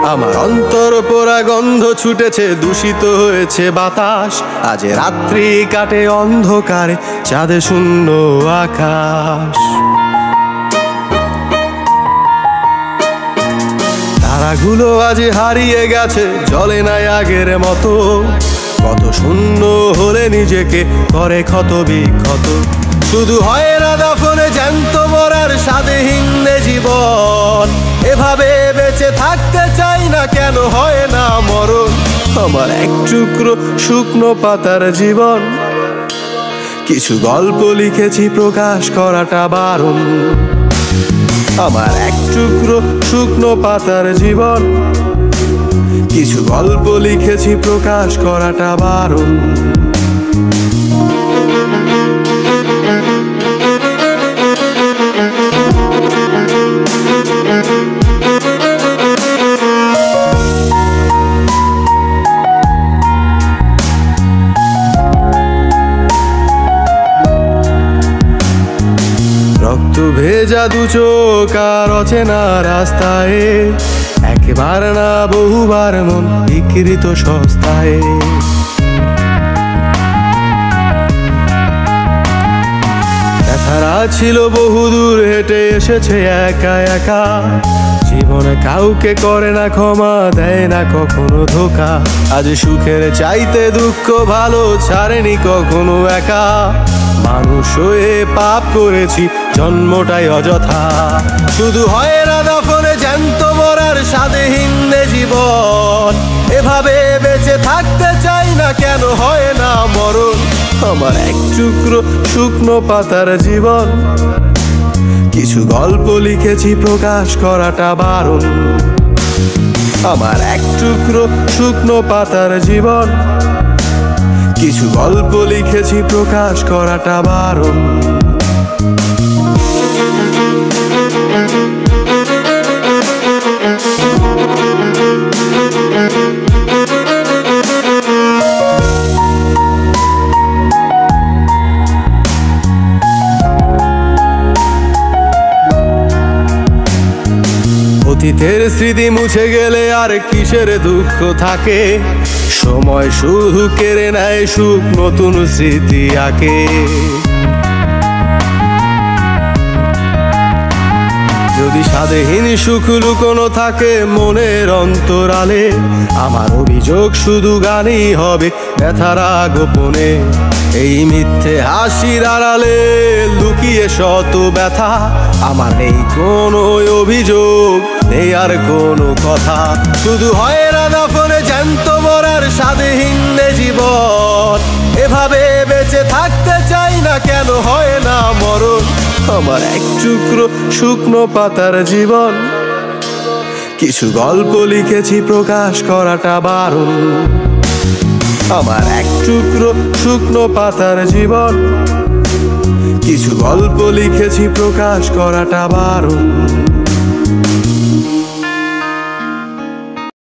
আমার অন্তর পোড়া গন্ধ ছুটেছে, দূষিত হয়েছে বাতাস। আজ রাত্রি কাটে অন্ধকারে, চাঁদে শূন্য আকাশ। তারাগুলো আজ হারিয়ে গেছে, জ্বলে নাই আগের মতো। কত শূন্য হলে নিজেকে করে ক্ষত বিক্ষত। শুধু হয় না দাফনে জ্যান্ত মরার স্বাদহীন জীবন। এভাবে বেঁচে থাকতে চাই না, কেন হয় না মরণ? আমার এক টুকরো শুকনো পাতার জীবন। কিছু গল্প লিখেছি, প্রকাশ করাটা বারণ। আমার এক টুকরো শুকনো পাতার জীবন। কিছু গল্প লিখেছি, প্রকাশ করাটা বারণ। রক্ত ভেজা দু চোখ আর অচেনা রাস্তায়, একবার না বহুবার মন বিকৃত সস্তায়। ব্যথারা ছিল বহুদূর হেঁটে এসেছে একা একা। জীবনে কাউকে করে না ক্ষমা, দেয় না কখনো ধোকা। আজ সুখের চাইতে দুঃখ ভালো, ছাড়েনি কখনো একা। মানুষ হয়ে পাপ করেছি, জন্মটাই অযথা। শুধু হয় না দাফনে জ্যান্ত মরার স্বাদহীন জীবন। এভাবে বেঁচে থাকতে চাই না, কেন হয় না মরণ? আমার এক টুকরো শুকনো পাতার জীবন। কিছু গল্প লিখেছি, প্রকাশ করাটা বারণ। আমার এক টুকরো শুকনো পাতার জীবন। কিছু গল্প লিখেছি, প্রকাশ করাটা বারণ। অতীতের স্মৃতি মুছে গেলে আর কিসের দুঃখ থাকে? সময় শুধু কেড়ে নেয় সুখ, নতুন স্মৃতি আঁকে। যদি স্বাদহীন সুখ লুকোনো থাকে মনের অন্তরালে, আমার অভিযোগ শুধু গানই হবে ব্যথারা গোপনে। এই মিথ্যে হাসির আড়ালে লুকিয়ে শত ব্যথা। আমার নেই কোনো অভিযোগ, নেই আর কোনো কথা। শুধু হয় না দাফনে জ্যান্ত মরার স্বাদহীন জীবন। এভাবে বেঁচে থাকতে চাই না, কেন হয় না মরণ? আমার এক টুকরো শুকনো পাতার জীবন। কিছু গল্প লিখেছি, প্রকাশ করাটা বারণ। আমার এক টুকরো শুকনো পাতার জীবন। কিছু গল্প লিখেছি, প্রকাশ করাটা বারণ।